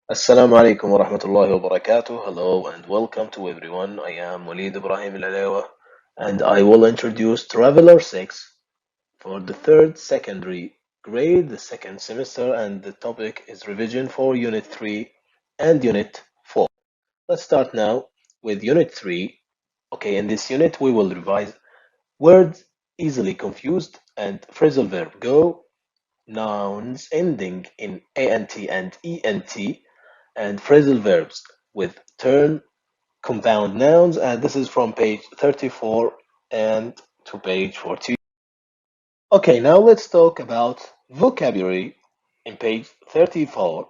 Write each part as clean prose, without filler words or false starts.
Assalamu alaikum wa rahmatullahi wa barakatuh. Hello and welcome to everyone. I am Walid Ibrahim Al and I will introduce Traveller 6 for the third secondary grade, the second semester, and the topic is revision for Unit 3 and Unit 4. Let's start now with Unit 3. Okay, in this unit we will revise words easily confused and phrasal verb go, nouns ending in ant and ent, and phrasal verbs with turn, compound nouns, and this is from page 34 and to page 40. Okay, now let's talk about vocabulary in page 34.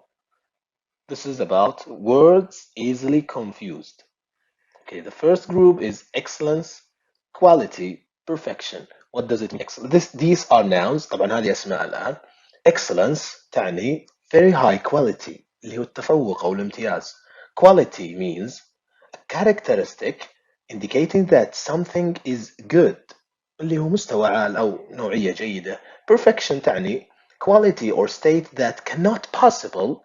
This is about words easily confused. Okay, the first group is excellence, quality, perfection. What does it mean? These are nouns. طبعا هذه أسماء الآن. Excellence تعني very high quality اللي هو التفوق أو الامتياز. Quality means a characteristic indicating that something is good اللي هو مستوى عال أو نوعية جيدة. Perfection تعني quality or state that cannot possible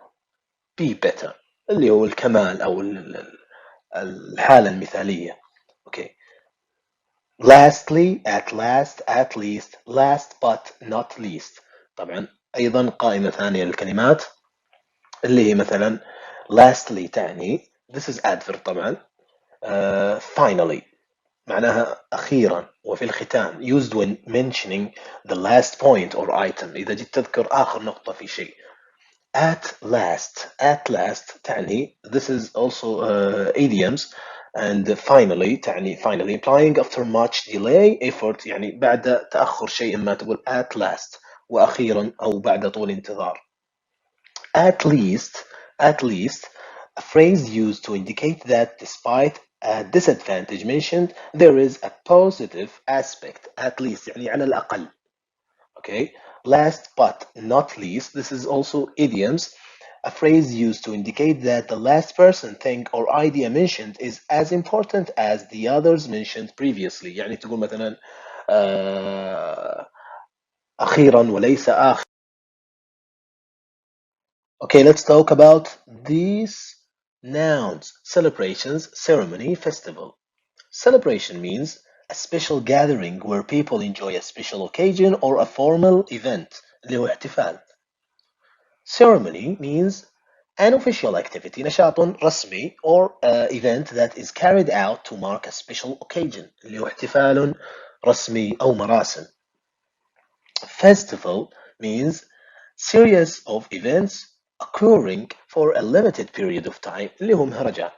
be better اللي هو الكمال أو الحالة المثالية. Okay. Lastly, at last, at least, last but not least. طبعا أيضا قائمة ثانية للكلمات اللي هي مثلا lastly تعني this is adverb طبعا. Finally معناها أخيرا وفي الختام used when mentioning the last point or item إذا جيت تذكر آخر نقطة في شيء. At last تعني this is also idioms and finally تعني finally implying after much delay effort يعني بعد تأخر شيء ما تقول at last وأخيرا أو بعد طول انتظار. At least a phrase used to indicate that despite a disadvantage mentioned there is a positive aspect at least يعني على الأقل. Okay, last but not least, this is also idioms, a phrase used to indicate that the last person, thing, or idea mentioned is as important as the others mentioned previously. يعني تقول مثلا أخيرا وليس آخر. Okay, let's talk about these nouns. Celebrations, ceremony, festival. Celebration means a special gathering where people enjoy a special occasion or a formal event اللي هو احتفال. Ceremony means an official activity نشاط رسمي or event that is carried out to mark a special occasion اللي هو احتفال رسمي أو مراسم. Festival means series of events occurring for a limited period of time اللي هو مهرجان.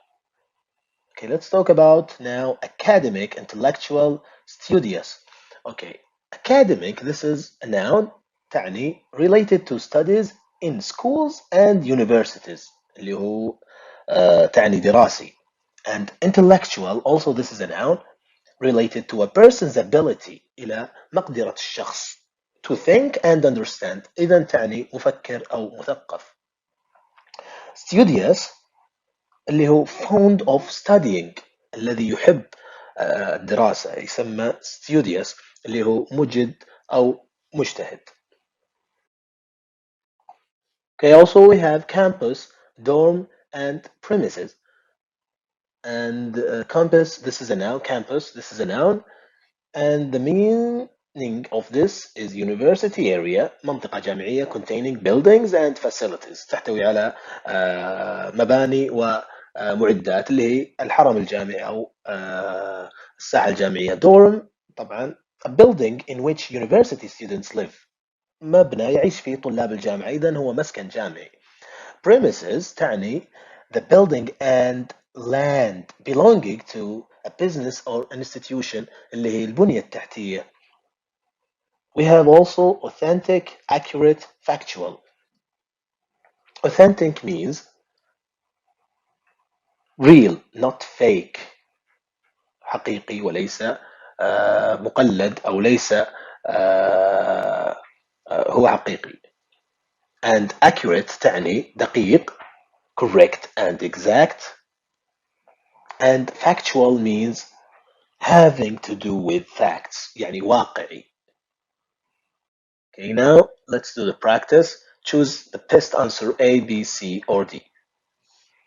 Okay, let's talk about now academic, intellectual, studious. Okay, academic, this is a noun تعني related to studies in schools and universities اللي هو تعني دراسي. And intellectual, also this is a noun related to a person's ability إلى مقدرة الشخص to think and understand. إذا تعني مفكر أو مثقف. Studious اللي هو fond of studying الذي يحب الدراسة يسمى studious اللي هو مجد أو مجتهد. Okay, also we have campus, dorm, and premises. And campus, this is a noun. Campus, this is a noun. And the meaning of this is university area, منطقة جامعية containing buildings and facilities. تحتوي على مباني ومعدات اللي هي الحرم الجامعي أو الساحة الجامعية. Dorm طبعا a building in which university students live. مبنى يعيش فيه طلاب الجامعة، إذن هو مسكن جامعي. Premises تعني the building and land belonging to a business or institution اللي هي البنية التحتية. We have also authentic, accurate, factual. Authentic means real, not fake. حقيقي وليس مقلد أو ليس هو حقيقي. And accurate تعني دقيق, correct and exact. And factual means having to do with facts يعني واقعي. Okay, now let's do the practice. Choose the best answer A, B, C, or D.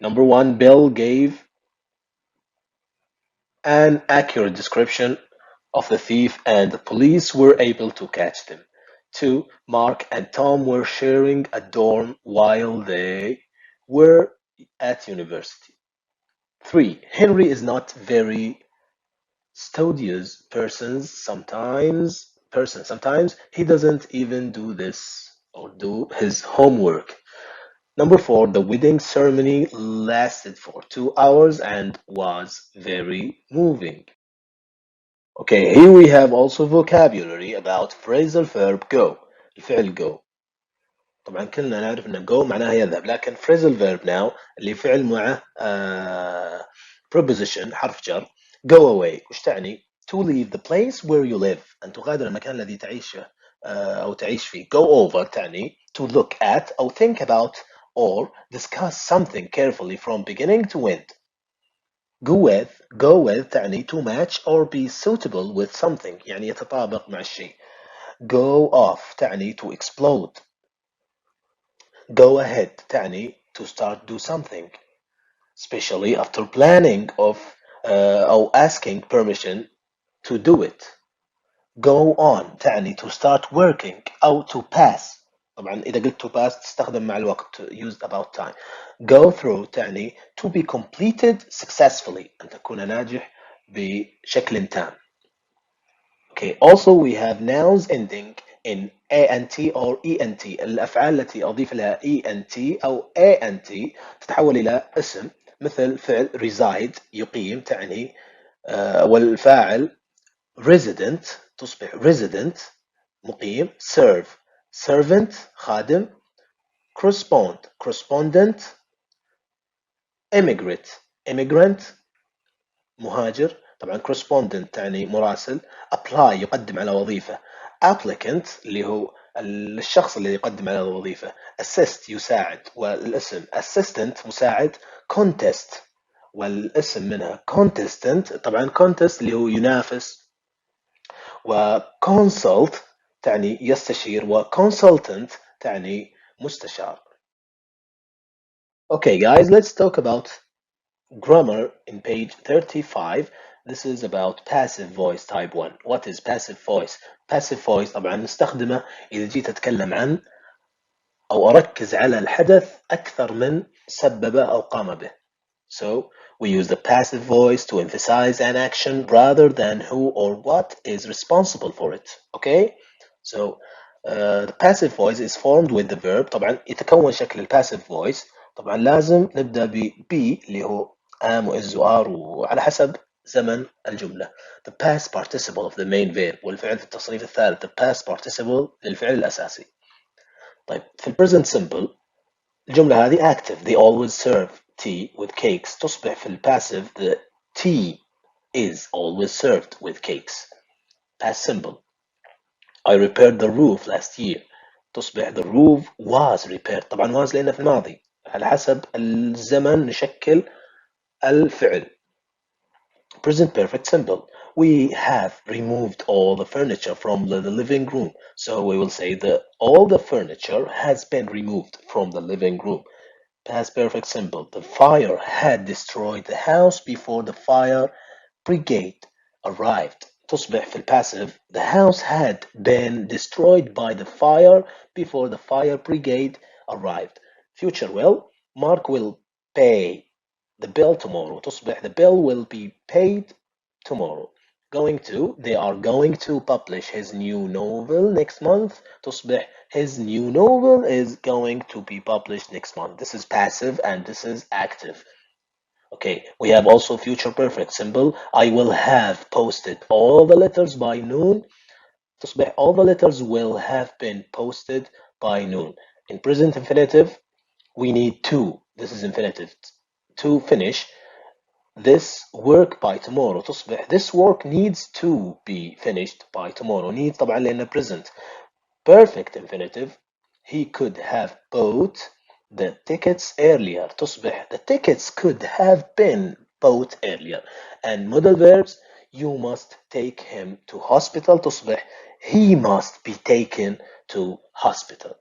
Number one, Bill gave an accurate description of the thief and the police were able to catch them. Two, Mark and Tom were sharing a dorm while they were at university. Three, Henry is not very studious sometimes he doesn't even do this or do his homework. Number four, the wedding ceremony lasted for 2 hours and was very moving. Okay, here we have also vocabulary about phrasal verb go. الفعل go. طبعا كلنا نعرف ان go معناها يذهب، لكن phrasal verb now اللي فعل معه preposition حرف جر. Go away وش تعني؟ To leave the place where you live، أن تغادر المكان الذي تعيشه أو تعيش فيه. Go over تعني to look at أو think about or discuss something carefully from beginning to end. Go with تعني to match or be suitable with something، يعني يتطابق مع الشيء. Go off تعني to explode. Go ahead تعني to start do something, especially after planning of أو asking permission to do it. Go on تعني to start working أو to pass. طبعا إذا قلت to pass تستخدم مع الوقت used about time. Go through تعني to be completed successfully، أن تكون ناجح بشكل تام. Okay, also we have nouns ending in ant or ent. الأفعال التي أضيف لها ent أو ant تتحول إلى اسم، مثل فعل reside يقيم تعني والفاعل resident تصبح resident مقيم. serve servant خادم. correspondent immigrant مهاجر. طبعا correspondent تعني مراسل. apply يقدم على وظيفة. applicant اللي هو الشخص اللي يقدم على الوظيفة. assist يساعد والاسم assistant مساعد. contest والاسم منها contestant، طبعا contest اللي هو ينافس. وconsult تعني يستشير وconsultant تعني مستشار. Okay guys, let's talk about grammar in page 35. This is about passive voice type 1. What is passive voice? Passive voice طبعا نستخدمه إذا جيت أتكلم عن أو أركز على الحدث أكثر من سببه أو قام به. So we use the passive voice to emphasize an action rather than who or what is responsible for it. Okay? So the passive voice is formed with the verb. طبعا يتكون شكل الباسيف voice. طبعا لازم نبدأ ب be اللي هو am و is و are وعلى حسب زمن الجملة. The past participle of the main verb والفعل في التصريف الثالث. The past participle للفعل الأساسي. طيب في present simple الجملة هذه active. They always serve tea with cakes. تصبح في الباسيف the tea is always served with cakes. Past simple. I repaired the roof last year. تصبح the roof was repaired. طبعا was لأنه في الماضي، على حسب الزمن نشكل الفعل. Present perfect simple. We have removed all the furniture from the living room. So we will say that all the furniture has been removed from the living room. Past perfect simple. The fire had destroyed the house before the fire brigade arrived. تصبح في الباسيف the house had been destroyed by the fire before the fire brigade arrived. Future will Mark will pay the bill tomorrow. تصبح the bill will be paid tomorrow. Going to they are going to publish his new novel next month. تصبح his new novel is going to be published next month. This is passive and this is active. Okay, we have also future perfect simple. I will have posted all the letters by noon. تصبح all the letters will have been posted by noon. In present infinitive, we need to. This is infinitive. To finish this work by tomorrow. تصبح this work needs to be finished by tomorrow. Needs طبعا لأنه present. Perfect infinitive. He could have bought the tickets earlier. تصبح the tickets could have been bought earlier. And modal verbs, you must take him to hospital. تصبح he must be taken to hospital.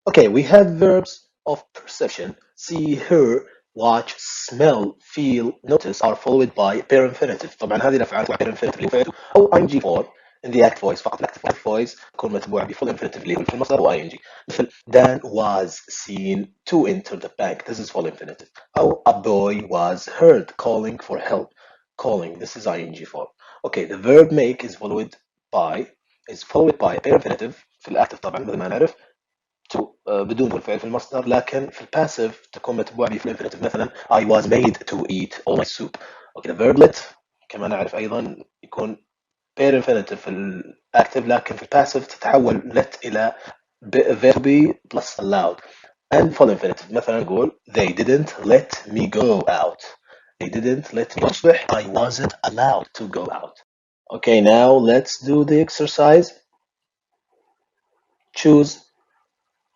Okay, we have verbs of perception see, hear, watch, smell, feel, notice are followed by pair infinitive. طبعا هذه الأفعال pair infinitive اللي هو فعل أو ing form in the act voice فقط. الأكتف voice يكون متبوع ب full infinitive اللي هو في المصدر و ing. مثل Dan was seen to enter the bank. This is full infinitive. أو a boy was heard calling for help. Calling. This is ing form. Okay, the verb make is followed by a pair infinitive في الأكتف طبعا مثل ما نعرف to بدون الفعل في المصدر، لكن في الباسيف تكون متبوعة بفعل infinitive. مثلا I was made to eat all my soup. Okay, the verb let كما نعرف أيضا يكون pair infinitive في الأكتف، لكن في الباسيف تتحول let إلى verb to be plus allowed and full infinitive. مثلا نقول they didn't let me go out. They didn't let me أصبح I wasn't allowed to go out. Okay, now let's do the exercise. Choose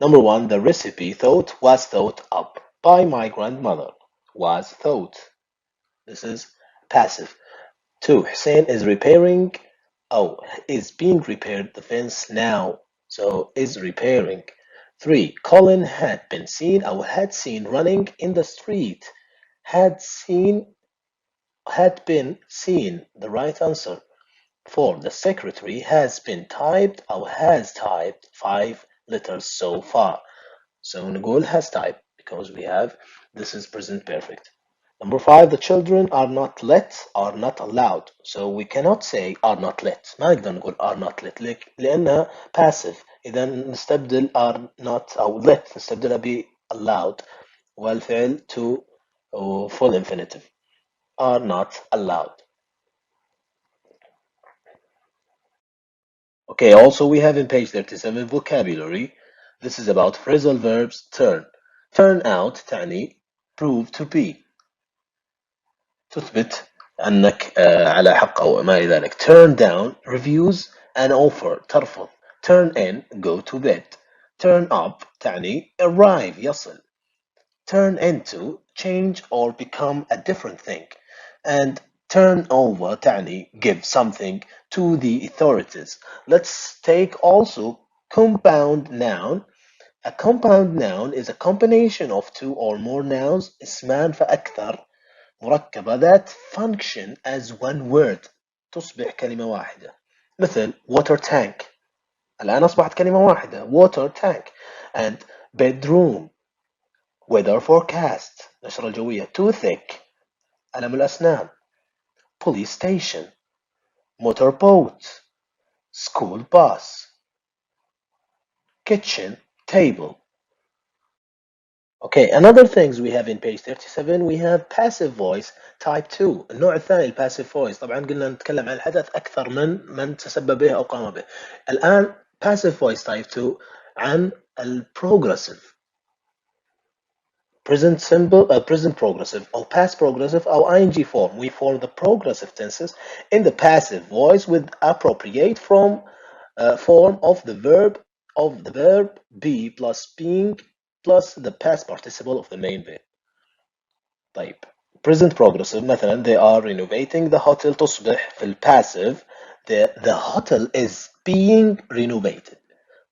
number one, the recipe was thought up by my grandmother. Was thought. This is passive. Two, Hussein is repairing. Oh, is being repaired the fence now. So is repairing. Three, Colin had been seen or had seen running in the street. Had been seen. The right answer. Four, the secretary has been typed or has typed 5 letters so far. So نقول has typed because we have this is present perfect. Number 5, the children are not allowed. So we cannot say are not let. ما نقدر نقول are not let لأنها passive. إذا نستبدل are not أو let نستبدلها ب allowed والفعل to full infinitive. Are not allowed. Okay, also we have in page 37 vocabulary. This is about phrasal verbs turn. Turn out تعني prove to be. تثبت أنك على حق أو ما إلى ذلك. Turn down refuse an offer ترفض. Turn in go to bed. Turn up تعني arrive يصل. Turn into change or become a different thing. And turn over تعني give something to the authorities. Let's take also compound noun. A compound noun is a combination of two or more nouns اسمان فأكثر مركبة that function as one word تصبح كلمة واحدة. مثل water tank الآن أصبحت كلمة واحدة water tank. and bedroom weather forecast نشرة الجوية toothache ألم الأسنان police station motorboat school bus kitchen table. Okay, another things we have in page 37 we have passive voice type 2. النوع الثاني الباسيف voice. طبعا قلنا نتكلم عن الحدث أكثر من تسبب به أو قام به. الآن passive voice type 2 عن البروجريسيف present simple present progressive or past progressive or ing form. We form the progressive tenses in the passive voice with appropriate form of the verb be plus being plus the past participle of the main verb. طيب present progressive مثلا they are renovating the hotel تصبح في الباسيف the hotel is being renovated.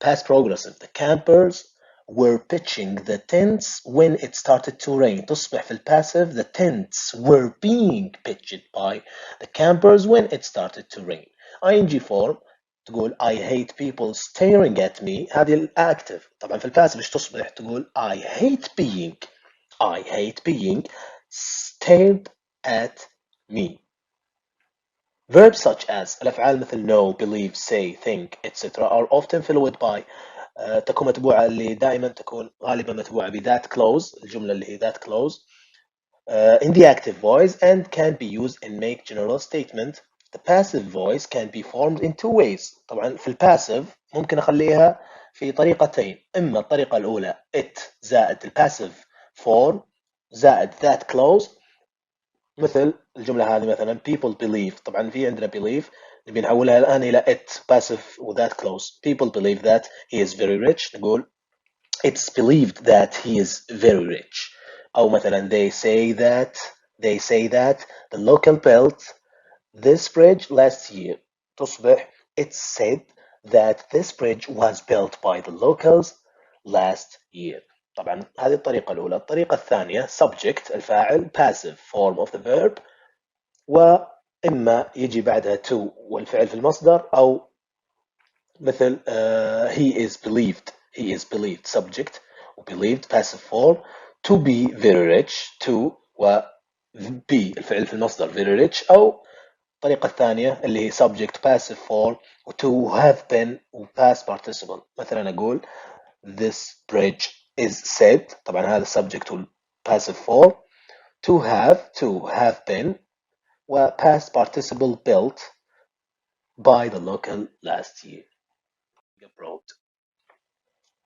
Past progressive the campers were pitching the tents when it started to rain. تصبح في الباسيف the tents were being pitched by the campers when it started to rain. ing form تقول I hate people staring at me. هذه الأكتف. طبعا في الباسيف ايش تصبح؟ تقول I hate being stared at me. Verbs such as الأفعال مثل know, believe, say, think, etc. are often followed by تكون متبوعة اللي دائما تكون غالبا متبوعة ب that clause الجملة اللي هي that clause in the active voice and can be used in make general statement. The passive voice can be formed in two ways. طبعا في الباسيف ممكن أخليها في طريقتين. إما الطريقة الأولى it زائد الباسيف form زائد that clause. مثل الجملة هذه مثلا people believe. طبعا في عندنا believe نبي نحولها الآن إلى it passive و that clause. People believe that he is very rich. نقول it's believed that he is very rich. أو مثلا they say that the local built this bridge last year. تصبح it's said that this bridge was built by the locals last year. طبعا هذه الطريقة الأولى. الطريقة الثانية subject الفاعل passive form of the verb، وإما يجي بعدها to والفعل في المصدر، أو مثل he is believed subject و believed passive form. to be very rich to و be الفعل في المصدر very rich، أو الطريقة الثانية اللي هي subject passive form و to have been و past participle. مثلا أقول this bridge is said، طبعا هذا subject وال passive form. to have been و past participle built by the local last year abroad.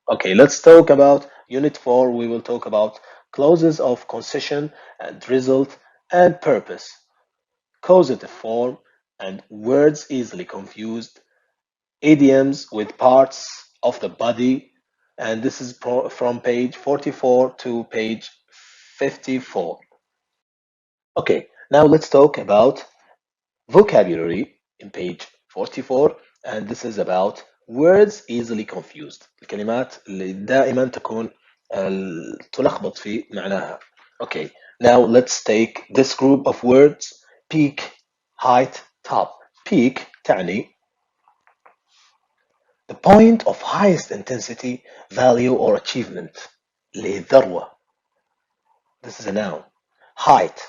Okay, let's talk about Unit 4. We will talk about clauses of concession and result and purpose, causative form and words easily confused, idioms with parts of the body, and this is from page 44 to page 54. Okay, now let's talk about vocabulary in page 44, and this is about words easily confused. الكلمات اللي دائما تكون تلخبط في معناها. Okay, now let's take this group of words. peak, height, top. peak تعني the point of highest intensity, value or achievement. اللي هي الذروة. This is a noun. height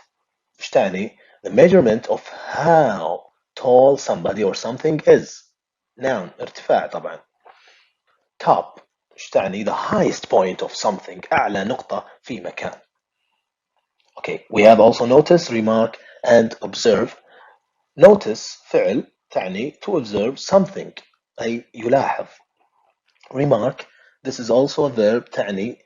ايش تعني the measurement of how tall somebody or something is. noun ارتفاع طبعا. top ايش تعني the highest point of something، أعلى نقطة في مكان. Okay, we have also notice, remark and observe. notice فعل تعني to observe something أي يلاحظ. remark, this is also a verb تعني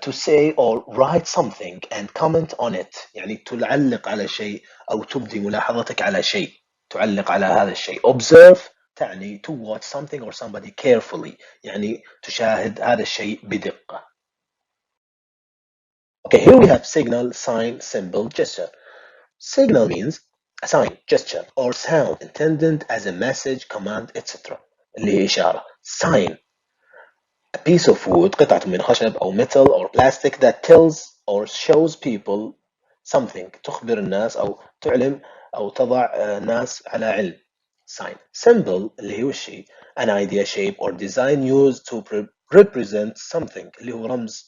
to say or write something and comment on it، يعني تعلق على شيء أو تبدي ملاحظتك على شيء، تعلق على هذا الشيء. observe تعني to watch something or somebody carefully، يعني تشاهد هذا الشيء بدقة. Okay, here we have signal, sign, symbol, gesture. Signal means a sign, gesture or sound intended as a message, command, etc. اللي هي إشارة. sign a piece of wood، قطعة من خشب أو metal or plastic that tells or shows people something، تخبر الناس أو تعلم أو تضع ناس على علم. sign. symbol اللي هو الشيء an idea, shape or design used to represent something اللي هو رمز.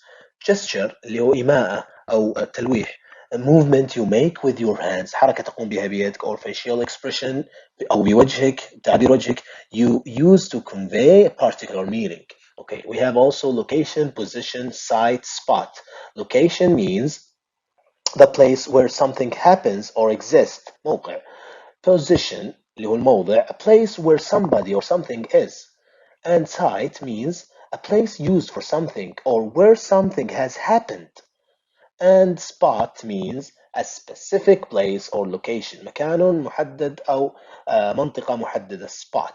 gesture اللي هو إيماءة أو تلويح a movement you make with your hands، حركة تقوم بها بيدك or facial expression أو بوجهك، تعبير وجهك you use to convey a particular meaning. Okay, we have also location, position, site, spot. Location means the place where something happens or exists. موقع. Position اللي هو الموضع, a place where somebody or something is. And site means a place used for something or where something has happened. And spot means a specific place or location. مكان محدد أو منطقة محددة. spot.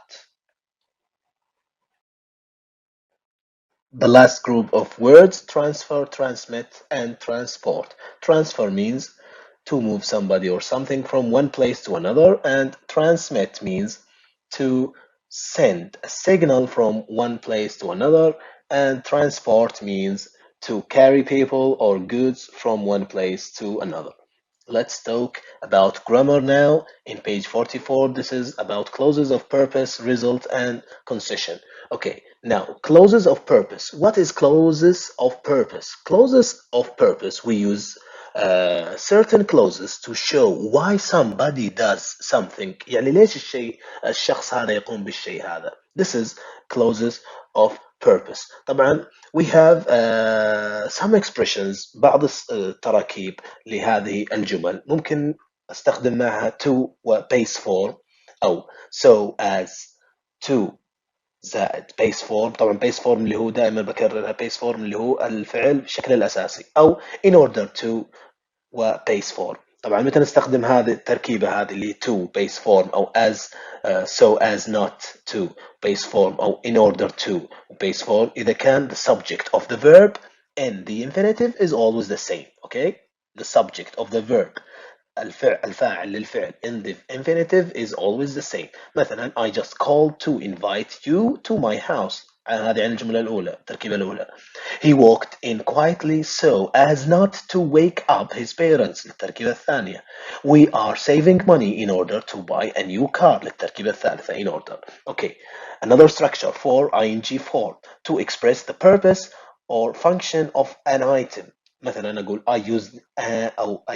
The last group of words, transfer, transmit, and transport. Transfer means to move somebody or something from one place to another, and transmit means to send a signal from one place to another, and transport means to carry people or goods from one place to another. Let's talk about grammar now. In page 44, this is about clauses of purpose, result, and concession. Okay, now clauses of purpose. What is clauses of purpose? Clauses of purpose, we use certain clauses to show why somebody does something. يعني ليش الشخص هذا يقوم بالشيء هذا. This is clauses of purpose. طبعا we have some expressions، بعض التراكيب لهذه الجمل ممكن استخدم معها to و base form أو so as to زائد base form. طبعا base form اللي هو دائما بكررها base form اللي هو الفعل بالشكل الأساسي، أو in order to و base form. طبعا متى نستخدم هذه التركيبة هذه اللي to base form أو as so as not to base form أو in order to base form إذا كان the subject of the verb in the infinitive is always the same. Okay, the subject of the verb الفاعل للفعل in the infinitive is always the same. مثلا I just called to invite you to my house. هذه عن الجملة الأولى، التركيبة الأولى. He walked in quietly so as not to wake up his parents. للتركيبة الثانية. We are saving money in order to buy a new car. للتركيبة الثالثة. In order. Okay. Another structure for ing form to express the purpose or function of an item. مثلا أقول I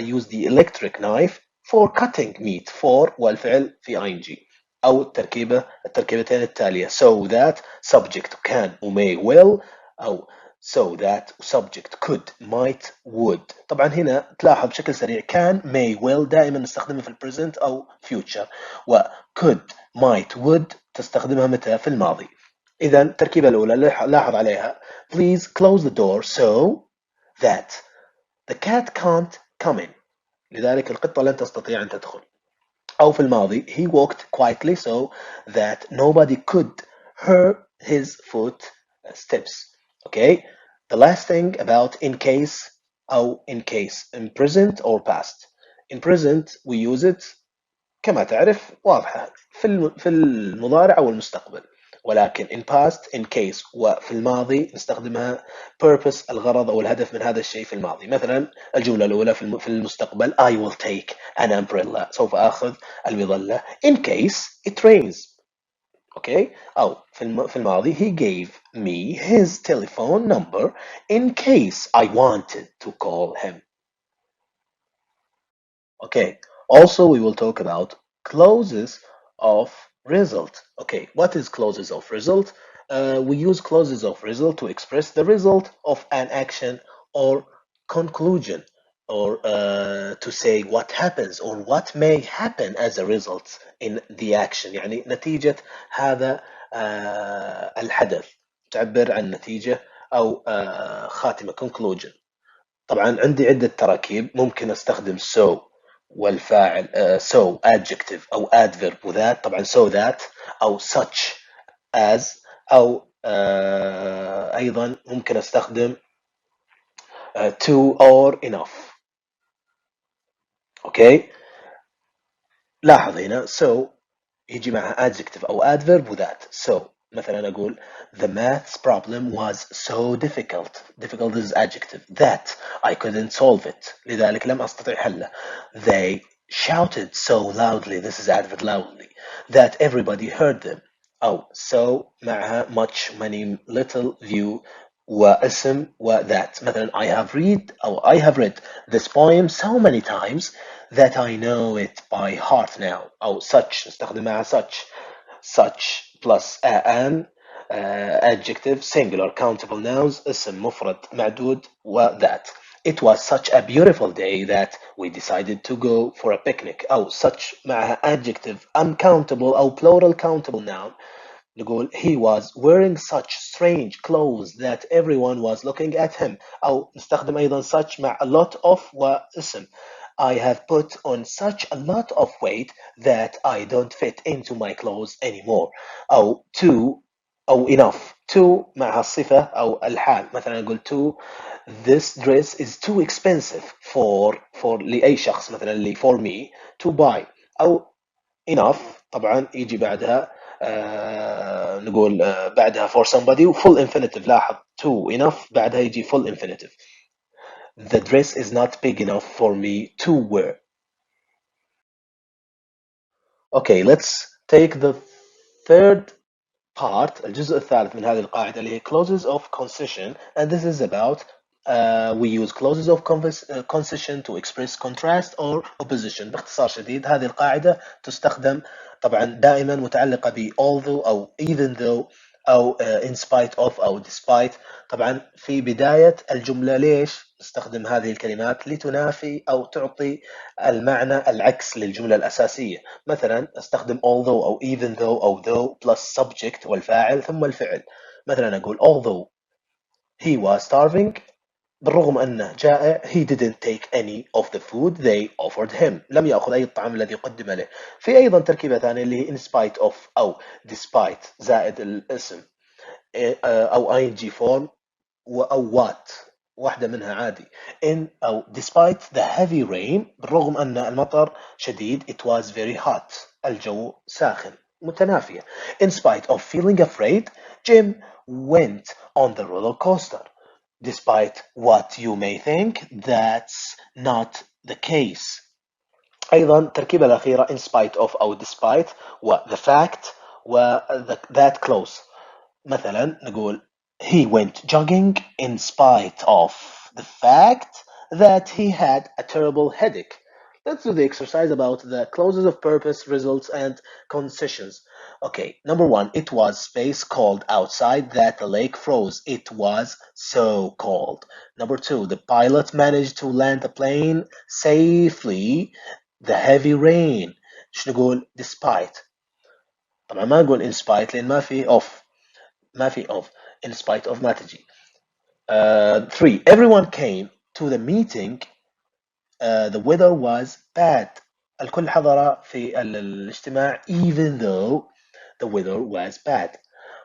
use the electric knife for cutting meat. for والفعل في ing. أو التركيبتين التالية so that subject can و may will أو so that subject could might would. طبعا هنا تلاحظ بشكل سريع can may will دائما نستخدمها في البريزنت أو future و could might would تستخدمها متى في الماضي. إذا التركيبة الأولى لاحظ عليها please close the door so that the cat can't come in. لذلك القطة لن تستطيع أن تدخل. أو في الماضي he walked quietly so that nobody could hear his footsteps. Okay. The last thing about in case أو in case in present or past. In present we use it كما تعرف واضحة في المضارع أو المستقبل. ولكن in past in case وفي الماضي نستخدمها purpose الغرض أو الهدف من هذا الشيء في الماضي. مثلا الجملة الأولى في المستقبل I will take an umbrella. سوف أخذ المظلة in case it rains. Okay. أو في الماضي he gave me his telephone number in case I wanted to call him. Okay. Also, we will talk about clauses of result. Okay, what is clauses of result? We use clauses of result to express the result of an action or conclusion, or to say what happens or what may happen as a result in the action. يعني نتيجة هذا الحدث. تعبر عن نتيجة أو خاتمة conclusion. طبعا عندي عدة تراكيب ممكن استخدم so والفاعل so adjective أو adverb وذات. طبعا so that أو such as أو أيضا ممكن استخدم to or enough. أوكي. لاحظ هنا so يجي معها adjective أو adverb وذات. so مثلا أقول the maths problem was so difficult. difficult is adjective. that I couldn't solve it. لذلك لم أستطع حله. they shouted so loudly. this is adverb loudly. that everybody heard them. أو so معها much many little view واسم وذات. مثلا I have read this poem so many times that I know it by heart now. أو such نستخدم معها such plus an adjective singular countable nouns اسم مفرد معدود وذات. It was such a beautiful day that we decided to go for a picnic. أو such معها adjective uncountable أو plural countable noun. نقول he was wearing such strange clothes that everyone was looking at him. أو نستخدم أيضا such مع a lot of واسم. I have put on such a lot of weight that I don't fit into my clothes anymore. أو to أو enough. to مع الصفة أو الحال. مثلا نقول to this dress is too expensive for لأي شخص مثلا لي for me to buy. أو enough طبعا يجي بعدها نقول بعدها for somebody و full infinitive. لاحظ to enough بعدها يجي full infinitive. The dress is not big enough for me to wear. Okay, let's take the third part, الجزء الثالث من هذه القاعدة اللي هي clauses of concession, and this is about we use clauses of concession to express contrast or opposition. باختصار شديد هذه القاعدة تستخدم طبعا دائما متعلقة ب although أو even though أو in spite of أو despite. طبعا في بداية الجملة ليش نستخدم هذه الكلمات؟ لتنافي أو تعطي المعنى العكس للجملة الأساسية. مثلا استخدم although أو even though أو though plus subject والفاعل ثم الفعل. مثلا أقول although he was starving بالرغم أنه جائع he didn't take any of the food they offered him. لم يأخذ أي الطعام الذي قدم له. في أيضا تركيبة ثانية اللي هي in spite of أو despite زائد الاسم أو ing form أو what واحدة منها عادي. in أو despite the heavy rain بالرغم أن المطر شديد it was very hot الجو ساخن. متنافية. in spite of feeling afraid Jim went on the roller coaster. Despite what you may think, that's not the case. أيضا التركيبة الأخيرة in spite of أو despite و the fact و that close. مثلا نقول he went jogging in spite of the fact that he had a terrible headache. Let's do the exercise about the clauses of purpose, results, and concessions. Okay, number one, it was space cold outside that the lake froze. It was so cold. Number two, the pilot managed to land the plane safely the heavy rain. ايش نقول despite. طبعا ما نقول in spite لان ما في of in spite of ما تجي. Three, everyone came to the meeting. The weather was bad. الكل حضر في الاجتماع even though the weather was bad.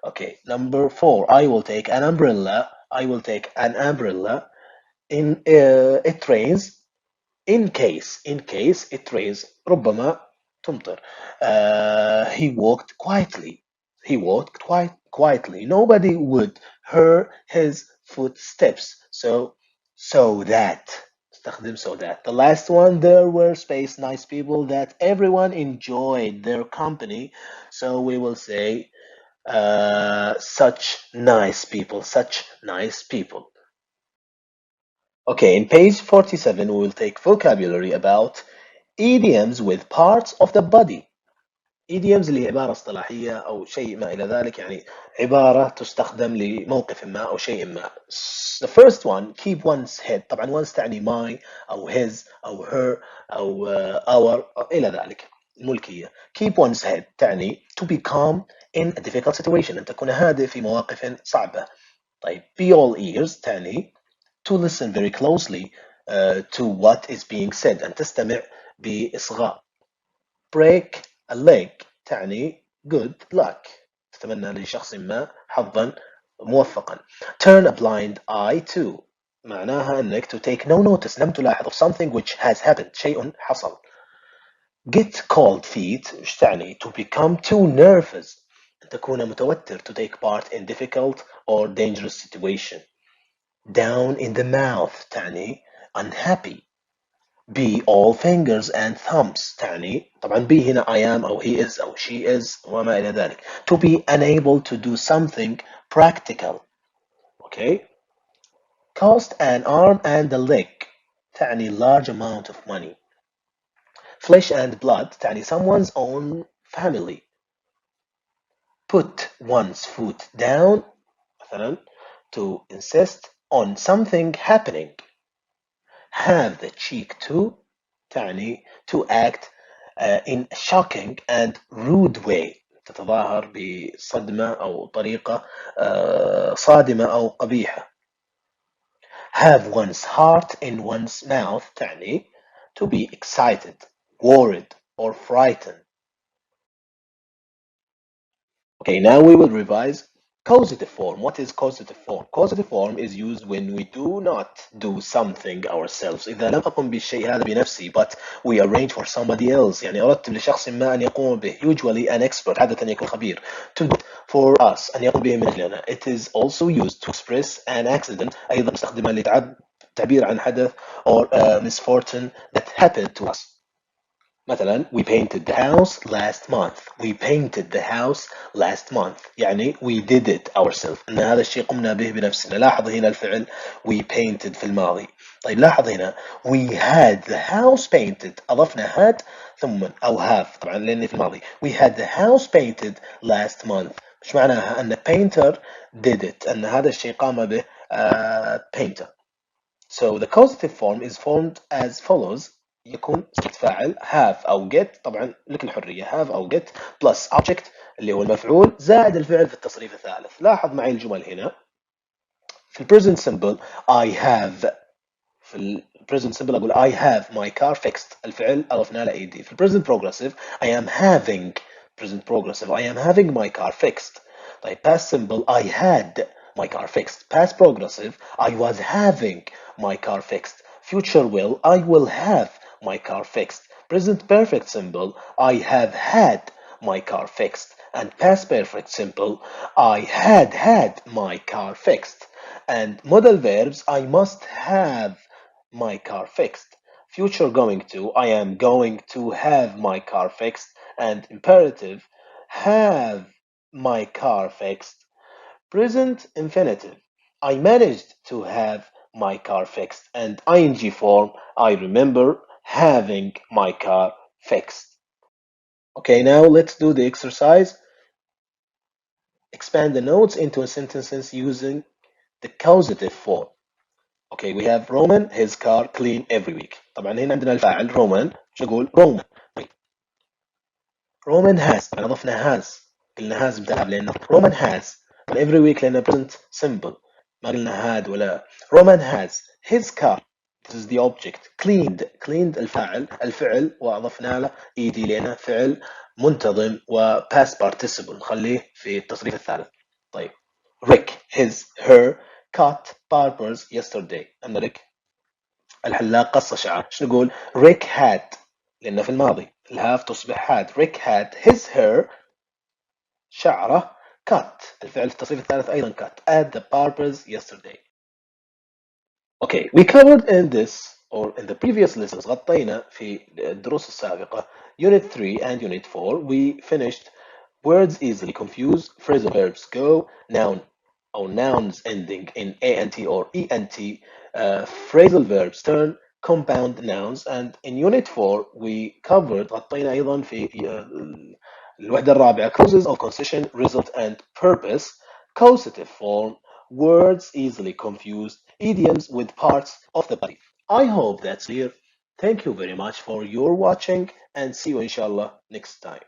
Okay, number four, I will take an umbrella. I will take an umbrella. It rains. In case it rains ربما تمطر. He walked quietly. He walked quite quietly. Nobody would hear his footsteps. So that استخدم so that. The last one, there were space nice people that everyone enjoyed their company. So we will say such nice people, such nice people. Okay, in page 47, we will take vocabulary about idioms with parts of the body. idioms اللي هي عبارة اصطلاحية أو شيء ما إلى ذلك، يعني عبارة تستخدم لموقف ما أو شيء ما. The first one, keep one's head. طبعا one's تعني my أو his أو her أو our أو إلى ذلك. الملكية. Keep one's head تعني to be calm in a difficult situation، أن تكون هادئ في مواقف صعبة. طيب be all ears تعني to listen very closely to what is being said، أن تستمع بإصغاء. break a leg تعني good luck، تتمنى لشخص ما حظا موفقا. turn a blind eye to معناها أنك to take no notice، لم تلاحظ of something which has happened، شيء حصل. get cold feet إيش تعني to become too nervous، أن تكون متوتر to take part in difficult or dangerous situation. down in the mouth تعني unhappy. be all fingers and thumbs تعني طبعا be هنا I am أو he is أو she is وما إلى ذلك. to be unable to do something practical. okay. cost an arm and a leg تعني large amount of money. flesh and blood تعني someone's own family. put one's foot down مثلا to insist on something happening. have the cheek to تعني to act in a shocking and rude way، تتظاهر بصدمة أو طريقة صادمة أو قبيحة. have one's heart in one's mouth تعني to be excited, worried or frightened. Okay, now we will revise causative form. What is causative form? Causative form is used when we do not do something ourselves. إذا لم أقم بالشيء هذا بنفسي but we arrange for somebody else، يعني أرتب لشخص ما أن يقوم به. usually an expert، عادة يكون خبير. to do for us أن يقوم به من أجلنا. It is also used to express an accident، أيضا نستخدمها للتعبير عن حدث or misfortune that happened to us. مثلا we painted the house last month. we painted the house last month يعني we did it ourselves، ان هذا الشيء قمنا به بنفسنا. لاحظ هنا الفعل we painted في الماضي. طيب لاحظ هنا we had the house painted، اضفنا had ثم او have طبعا لاني في الماضي. we had the house painted last month، مش معناها ان painter did it، ان هذا الشيء قام به painter. So the causative form is formed as follows. يكون فاعل have أو get، طبعا لك الحرية have أو get plus object اللي هو المفعول زائد الفعل في التصريف الثالث. لاحظ معي الجمل هنا. في present simple I have، في present simple أقول I have my car fixed، الفعل أضفنا له ed. في present progressive I am having، present progressive I am having my car fixed. طيب past simple I had my car fixed. past progressive I was having my car fixed. future will I will have my car fixed. present perfect simple I have had my car fixed. And past perfect simple, I had my car fixed. And modal verbs, I must have my car fixed. Future going to, I am going to have my car fixed. And imperative, have my car fixed. Present infinitive, I managed to have my car fixed. And ing form, I remember having my car fixed. Okay, now let's do the exercise. Expand the notes into sentences using the causative form. Okay, we have Roman his car clean every week. طبعا هنا عندنا الفاعل رومان، شو نقول؟ رومان. طيب رومان has، طبعا اضفنا has، قلنا has متعب لانه رومان has، every week لانه present simple، ما قلنا had ولا. رومان has his car، this is the object. cleaned الفعل واضفنا له ed لانه فعل منتظم و past participle، نخليه في التصريف الثالث. طيب Rick his her cut barbers yesterday. أن ريك الحلاق قص شعره، شو نقول؟ Rick had لأنه في الماضي، الهاف تصبح had. Rick had his hair شعره cut، الفعل في التصريف الثالث أيضا cut at the barbers yesterday. Okay, we covered in this or in the previous lessons، غطينا في الدروس السابقة Unit 3 and Unit 4. We finished words easily confused, phrasal verbs go, noun or nouns ending in ant or ent, phrasal verbs turn, compound nouns. And in Unit 4 we covered غطينا أيضا في الوحدة الرابعة clauses of concession, result and purpose, causative form, words easily confused, idioms with parts of the body. I hope that's clear. Thank you very much for your watching and see you inshallah next time.